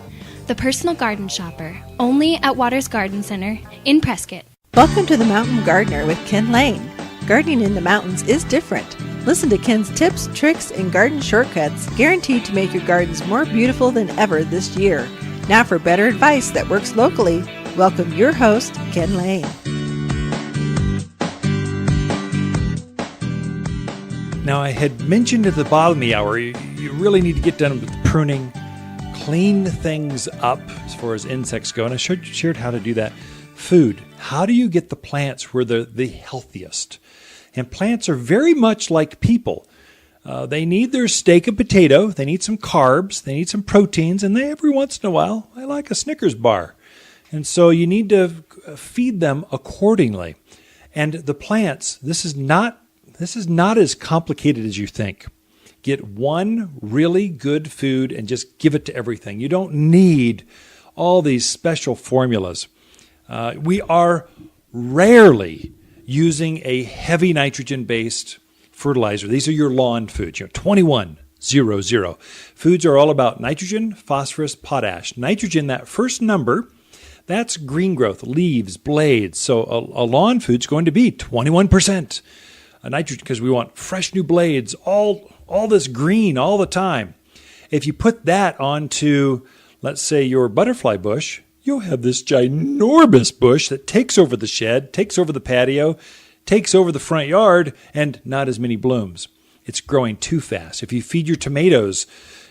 The Personal Garden Shopper, only at Waters Garden Center in Prescott. Welcome to the Mountain Gardener with Ken Lane. Gardening in the mountains is different. Listen to Ken's tips, tricks, and garden shortcuts guaranteed to make your gardens more beautiful than ever this year. Now for better advice that works locally, welcome your host, Ken Lane. Now, I had mentioned at the bottom of the hour, you really need to get done with pruning, clean things up as far as insects go, and I shared how to do that. Food. How do you get the plants where they're the healthiest? And plants are very much like people. They need their steak and potato. They need some carbs. They need some proteins. And every once in a while, I like a Snickers bar. And so you need to feed them accordingly. And the plants, this is not as complicated as you think. Get one really good food and just give it to everything. You don't need all these special formulas. We are rarely using a heavy nitrogen-based fertilizer. These are your lawn foods, 21-0-0. Foods are all about nitrogen, phosphorus, potash. Nitrogen, that first number, that's green growth, leaves, blades. So a lawn food's going to be 21% nitrogen because we want fresh new blades, all this green all the time. If you put that onto, let's say, your butterfly bush, you'll have this ginormous bush that takes over the shed, takes over the patio, takes over the front yard, and not as many blooms. It's growing too fast. If you feed your tomatoes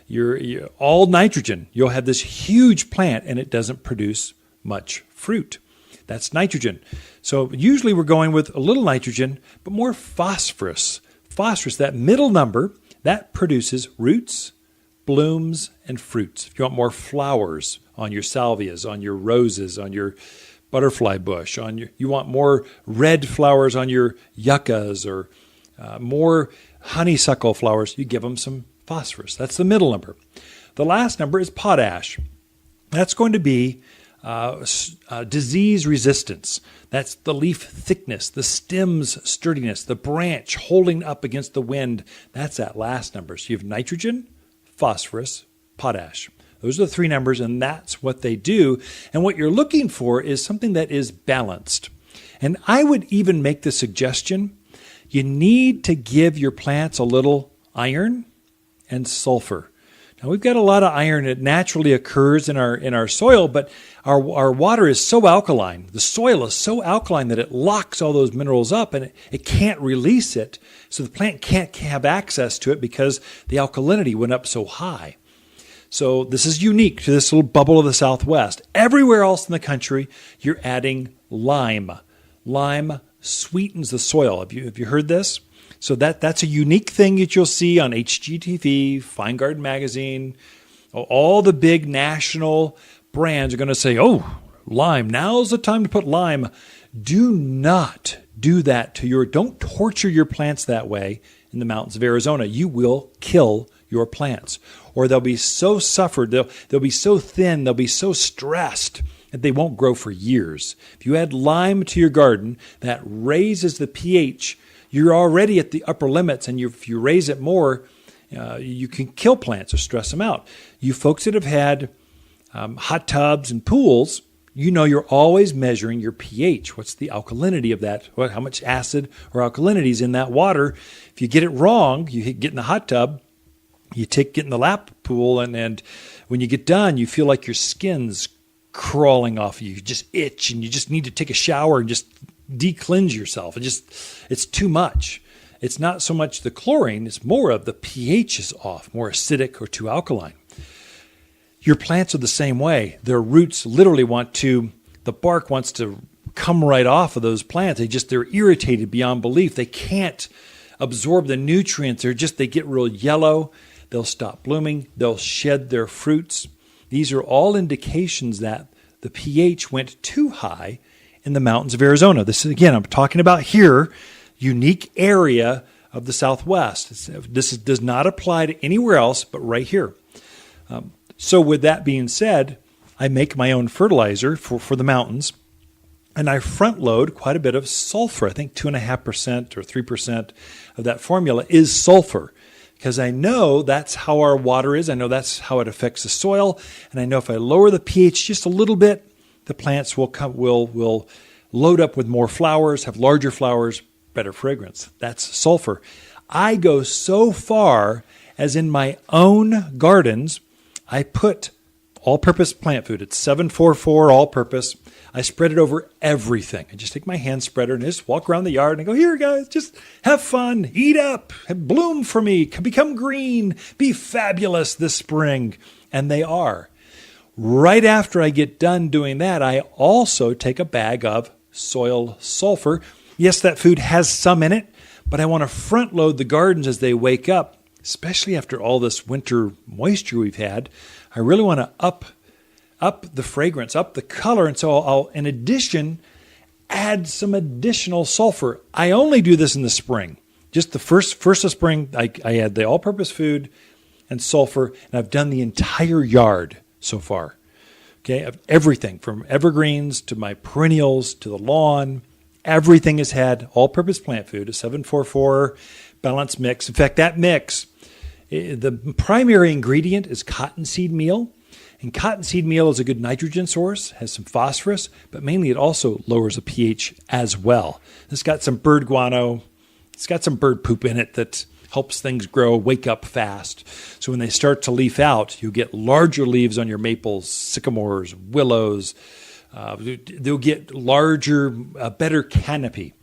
you're all nitrogen, you'll have this huge plant and it doesn't produce much fruit. That's nitrogen. So usually we're going with a little nitrogen, but more phosphorus. Phosphorus, that middle number, that produces roots, blooms, and fruits. If you want more flowers on your salvias, on your roses, on your butterfly bush, you want more red flowers on your yuccas or more honeysuckle flowers, you give them some phosphorus. That's the middle number. The last number is potash. That's going to be disease resistance. That's the leaf thickness, the stem's sturdiness, the branch holding up against the wind. That's that last number. So you have nitrogen, phosphorus, potash. Those are the three numbers, and that's what they do. And what you're looking for is something that is balanced. And I would even make the suggestion, you need to give your plants a little iron and sulfur Now we've got a lot of iron that naturally occurs in our soil, but our water is so alkaline. The soil is so alkaline that it locks all those minerals up and it can't release it. So the plant can't have access to it because the alkalinity went up so high. So this is unique to this little bubble of the Southwest. Everywhere else in the country, you're adding lime. Lime sweetens the soil. Have you heard this? So that's a unique thing that you'll see on HGTV, Fine Garden Magazine. All the big national brands are going to say, oh, lime, now's the time to put lime. Do not do that don't torture your plants that way in the mountains of Arizona. You will kill your plants, or they'll be so suffered, they'll be so thin, they'll be so stressed that they won't grow for years. If you add lime to your garden, that raises the pH. You're already at the upper limits, and if you raise it more, you can kill plants or stress them out. You folks that have had hot tubs and pools, you know you're always measuring your pH. What's the alkalinity of that? How much acid or alkalinity is in that water? If you get it wrong, you get in the hot tub, you get in the lap pool, and when you get done, you feel like your skin's crawling off of you. You just itch, and you just need to take a shower and just de-cleanse yourself. It's too much. It's not so much the chlorine, it's more of the pH is off, more acidic or too alkaline. Your plants are the same way. Their roots literally the bark wants to come right off of those plants. They're irritated beyond belief. They can't absorb the nutrients. They get real yellow. They'll stop blooming. They'll shed their fruits. These are all indications that the pH went too high in the mountains of Arizona. This is, again, I'm talking about here, unique area of the Southwest. This does not apply to anywhere else but right here. So with that being said, I make my own fertilizer for the mountains, and I front load quite a bit of sulfur. I think 2.5% or 3% of that formula is sulfur, because I know that's how our water is. I know that's how it affects the soil, and I know if I lower the pH just a little bit, the plants will load up with more flowers, have larger flowers, better fragrance. That's sulfur. I go so far as in my own gardens, I put all-purpose plant food. It's 744 all-purpose. I spread it over everything. I just take my hand spreader and just walk around the yard and I go, here, guys, just have fun, eat up, bloom for me, become green, be fabulous this spring. And they are. Right after I get done doing that, I also take a bag of soil sulfur. Yes, that food has some in it, but I want to front load the gardens as they wake up, especially after all this winter moisture we've had. I really want to up the fragrance, up the color, and so I'll in addition, add some additional sulfur. I only do this in the spring. Just the first of spring, I add the all-purpose food and sulfur, and I've done the entire yard so far. Okay, everything from evergreens to my perennials to the lawn, everything has had all-purpose plant food, a 744 balanced mix. In fact, that mix, the primary ingredient is cottonseed meal. And cottonseed meal is a good nitrogen source, has some phosphorus, but mainly it also lowers the pH as well. It's got some bird guano. It's got some bird poop in it that helps things grow, wake up fast. So when they start to leaf out, you get larger leaves on your maples, sycamores, willows. They'll get larger, better canopy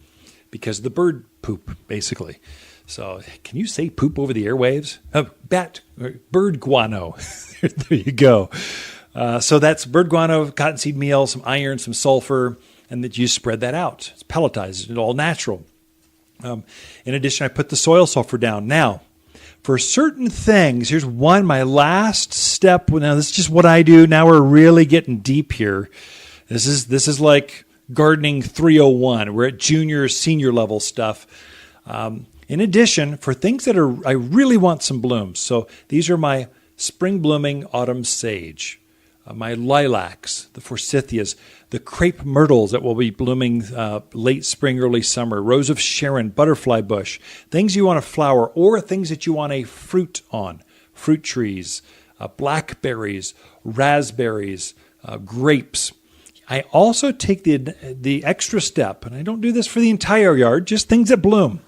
because of the bird poop, basically. So can you say poop over the airwaves? Bird guano. There you go. So that's bird guano, cottonseed meal, some iron, some sulfur, and that you spread that out. It's pelletized. It's all natural. In addition, I put the soil sulfur down. Now, for certain things, here's my last step. Now, this is just what I do. Now we're really getting deep here. This is like gardening 301. We're at junior, senior level stuff. In addition, for things that I really want some blooms. So these are my spring blooming autumn sage, my lilacs, the forsythias, the crepe myrtles that will be blooming late spring, early summer, rose of Sharon, butterfly bush, things you want to flower or things that you want a fruit on, fruit trees, blackberries, raspberries, grapes. I also take the extra step, and I don't do this for the entire yard, just things that bloom.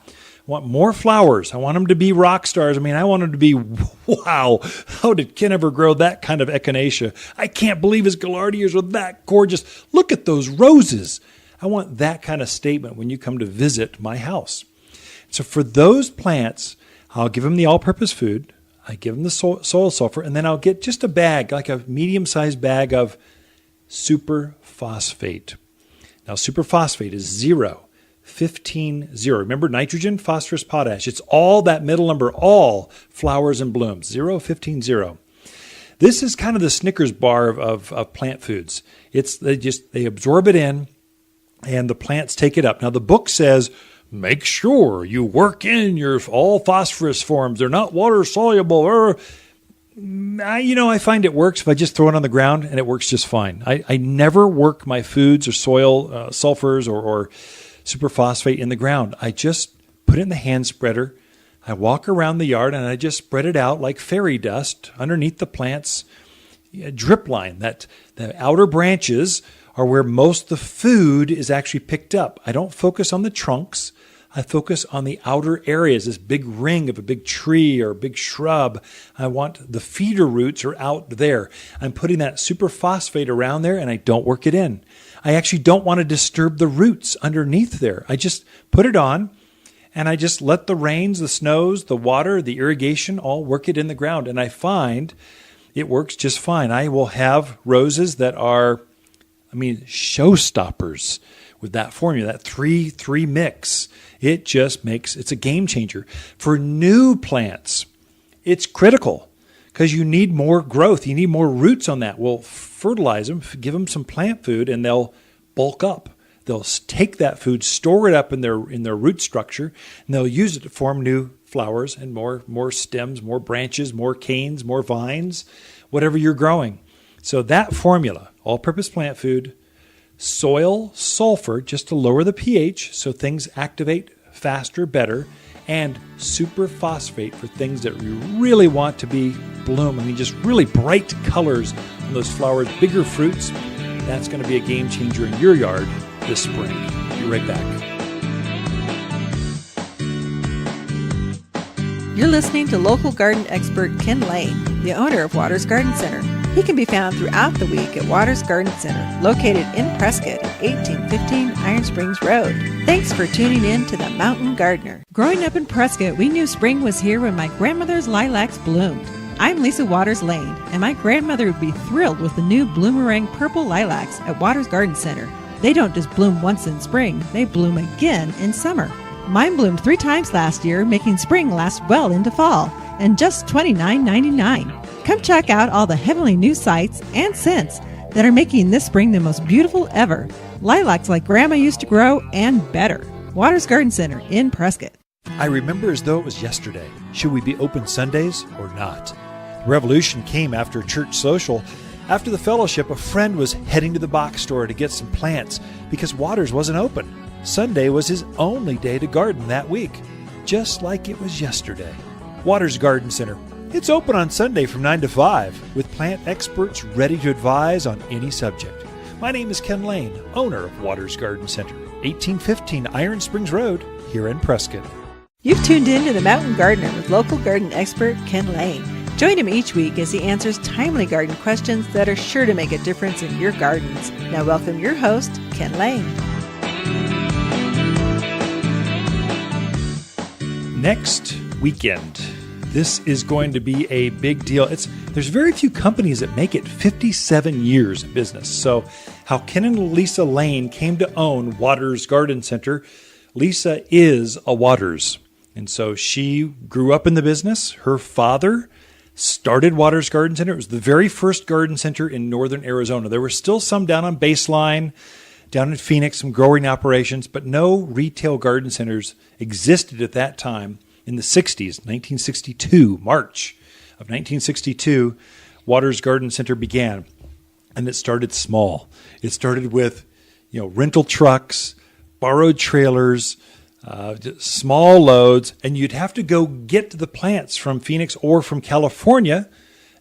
I want more flowers. I want them to be rock stars. I mean, I want them to be, wow, how did Ken ever grow that kind of echinacea? I can't believe his gaillardias are that gorgeous. Look at those roses. I want that kind of statement when you come to visit my house. So for those plants, I'll give them the all-purpose food. I give them the soil sulfur, and then I'll get just a bag, like a medium-sized bag of superphosphate. Now, superphosphate is 15, 0. Remember nitrogen, phosphorus, potash. It's all that middle number, all flowers and blooms, 15, 0. This is kind of the Snickers bar of plant foods. They absorb it in, and the plants take it up. Now, the book says, make sure you work in your all phosphorus forms. They're not water soluble. I find it works if I just throw it on the ground, and it works just fine. I never work my foods or soil sulfurs or superphosphate in the ground. I just put it in the hand spreader. I walk around the yard, and I just spread it out like fairy dust underneath the plant's drip line. That the outer branches are where most of the food is actually picked up. I don't focus on the trunks. I focus on the outer areas, this big ring of a big tree or a big shrub. I want the feeder roots are out there. I'm putting that superphosphate around there, and I don't work it in. I actually don't want to disturb the roots underneath there. I just put it on, and I just let the rains, the snows, the water, the irrigation all work it in the ground. And I find it works just fine. I will have roses that are, showstoppers with that formula, that 3-3 mix. It's a game changer. For new plants, it's critical because you need more growth. You need more roots on that. We'll fertilize them, give them some plant food, and they'll bulk up. They'll take that food, store it up in their root structure, and they'll use it to form new flowers and more stems, more branches, more canes, more vines, whatever you're growing. So that formula, all-purpose plant food, soil sulfur just to lower the pH so things activate faster, better, and superphosphate for things that you really want to be bloom. Just really bright colors on those flowers, bigger fruits. That's going to be a game changer in your yard this spring. Be right back. You're listening to local garden expert Ken Lane, the owner of Waters Garden Center. He can be found throughout the week at Waters Garden Center, located in Prescott at 1815 Iron Springs Road. Thanks for tuning in to The Mountain Gardener. Growing up in Prescott, we knew spring was here when my grandmother's lilacs bloomed. I'm Lisa Waters Lane, and my grandmother would be thrilled with the new bloomerang purple lilacs at Waters Garden Center. They don't just bloom once in spring, they bloom again in summer. Mine bloomed 3 times last year, making spring last well into fall, and just $29.99. Come check out all the heavenly new sights and scents that are making this spring the most beautiful ever. Lilacs like Grandma used to grow and better. Waters Garden Center in Prescott. I remember as though it was yesterday. Should we be open Sundays or not? The revolution came after a church social. After the fellowship, a friend was heading to the box store to get some plants because Waters wasn't open. Sunday was his only day to garden that week, just like it was yesterday. Waters Garden Center. It's open on Sunday from 9 to 5 with plant experts ready to advise on any subject. My name is Ken Lane, owner of Waters Garden Center, 1815 Iron Springs Road, here in Prescott. You've tuned in to The Mountain Gardener with local garden expert Ken Lane. Join him each week as he answers timely garden questions that are sure to make a difference in your gardens. Now welcome your host, Ken Lane. Next weekend, this is going to be a big deal. There's very few companies that make it 57 years in business. So how Ken and Lisa Lane came to own Waters Garden Center. Lisa is a Waters. And so she grew up in the business. Her father started Waters Garden Center. It was the very first garden center in northern Arizona. There were still some down on Baseline, down in Phoenix, some growing operations, but no retail garden centers existed at that time. In the 60s, 1962, March of 1962, Waters Garden Center began. And it started small. It started with, rental trucks, borrowed trailers, small loads, and you'd have to go get the plants from Phoenix or from California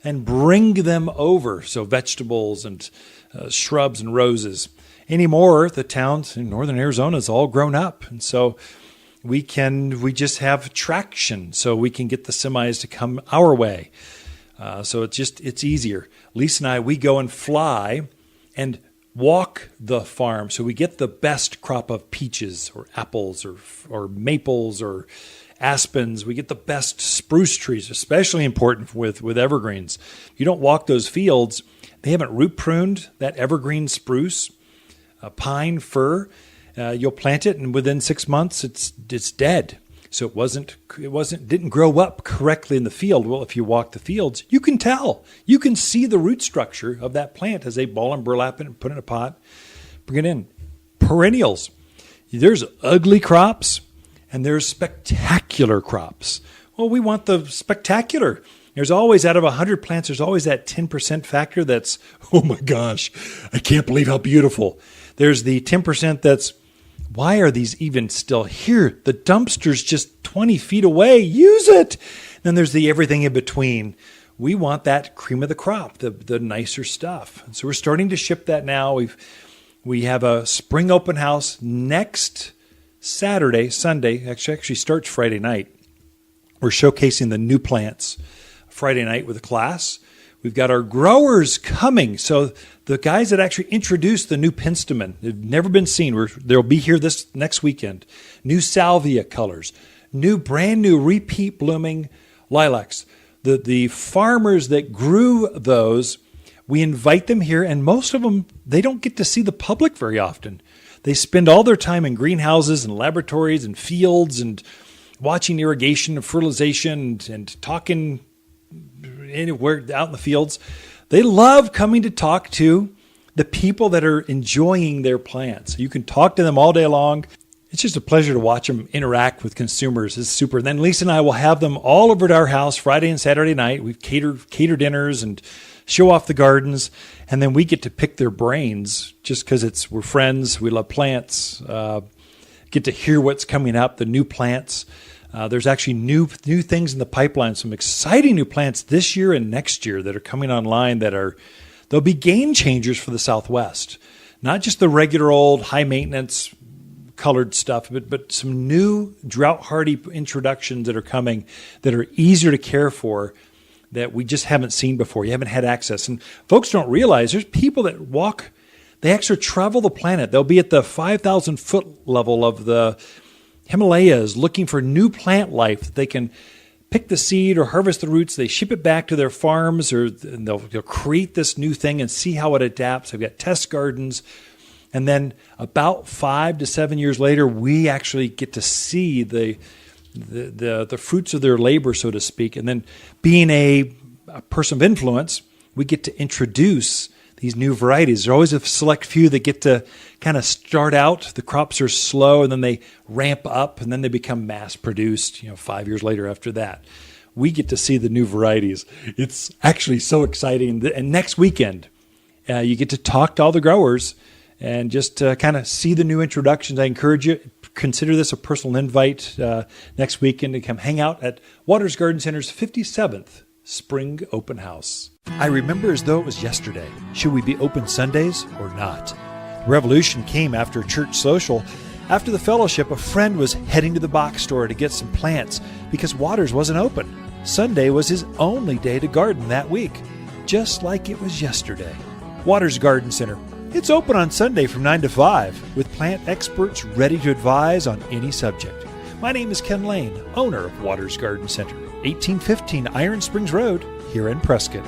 and bring them over. So vegetables and shrubs and roses. Anymore, the towns in northern Arizona is all grown up. And so we just have traction, so we can get the semis to come our way. So it's easier. Lisa and I, we go and fly and walk the farm, so we get the best crop of peaches or apples or maples or aspens. We get the best spruce trees, especially important with evergreens. You don't walk those fields, they haven't root pruned that evergreen spruce, pine, fir. You'll plant it, and within 6 months, it's dead. So it didn't grow up correctly in the field. Well, if you walk the fields, you can tell. You can see the root structure of that plant as they ball and burlap it and put it in a pot, bring it in. Perennials. There's ugly crops and there's spectacular crops. Well, we want the spectacular. There's always, out of 100 plants, there's always that 10% factor that's, oh my gosh, I can't believe how beautiful. There's the 10% that's, why are these even still here? The dumpster's just 20 feet away. Use it. Then there's the everything in between. We want that cream of the crop, the nicer stuff. So we're starting to ship that now. We have a spring open house next Sunday. Actually starts Friday night. We're showcasing the new plants Friday night with a class. We've got our growers coming. So the guys that actually introduced the new penstemon, they've never been seen. They'll be here this next weekend. New salvia colors, brand new repeat blooming lilacs. The farmers that grew those, we invite them here, and most of them, they don't get to see the public very often. They spend all their time in greenhouses and laboratories and fields and watching irrigation and fertilization and talking anywhere out in the fields. They love coming to talk to the people that are enjoying their plants. You can talk to them all day long. It's just a pleasure to watch them interact with consumers. It's super. And then Lisa and I will have them all over at our house Friday and Saturday night. We cater dinners and show off the gardens. And then we get to pick their brains just because we're friends. We love plants. Get to hear what's coming up, the new plants. There's actually new things in the pipeline, some exciting new plants this year and next year that are coming online they'll be game changers for the Southwest. Not just the regular old high maintenance colored stuff, but some new drought hardy introductions that are coming that are easier to care for that we just haven't seen before. You haven't had access. And folks don't realize there's people that they actually travel the planet. They'll be at the 5,000 foot level of the Himalayas looking for new plant life that they can pick the seed or harvest the roots. They ship it back to their farms, and they'll create this new thing and see how it adapts. They've got test gardens. And then about 5 to 7 years later, we actually get to see the fruits of their labor, so to speak. And then being a person of influence, we get to introduce these new varieties. There's always a select few that get to kind of start out. The crops are slow, and then they ramp up, and then they become mass produced, 5 years later after that. We get to see the new varieties. It's actually so exciting. And next weekend, you get to talk to all the growers and just kind of see the new introductions. I encourage you, consider this a personal invite next weekend to come hang out at Waters Garden Center's 57th Spring Open House. I remember as though it was yesterday. Should we be open Sundays or not? The revolution came after a church social. After the fellowship, a friend was heading to the box store to get some plants because Waters wasn't open. Sunday was his only day to garden that week, just like it was yesterday. Waters Garden Center. It's open on Sunday from 9 to 5 with plant experts ready to advise on any subject. My name is Ken Lane, owner of Waters Garden Center, 1815 Iron Springs Road, here in Prescott.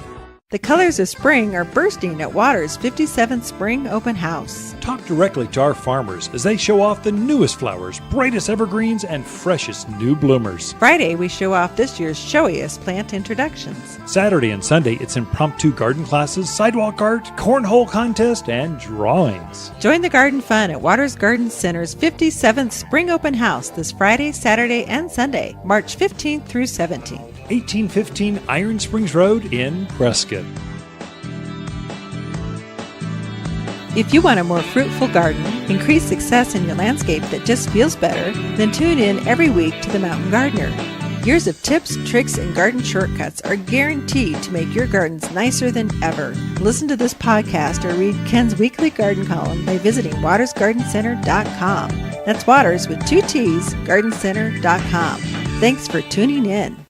The colors of spring are bursting at Waters' 57th Spring Open House. Talk directly to our farmers as they show off the newest flowers, brightest evergreens, and freshest new bloomers. Friday, we show off this year's showiest plant introductions. Saturday and Sunday, it's impromptu garden classes, sidewalk art, cornhole contest, and drawings. Join the garden fun at Waters Garden Center's 57th Spring Open House this Friday, Saturday, and Sunday, March 15th through 17th. 1815 Iron Springs Road in Prescott. If you want a more fruitful garden, increased success in your landscape that just feels better, then tune in every week to The Mountain Gardener. Years of tips, tricks, and garden shortcuts are guaranteed to make your gardens nicer than ever. Listen to this podcast or read Ken's weekly garden column by visiting watersgardencenter.com. That's Waters with 2 T's, gardencenter.com. Thanks for tuning in.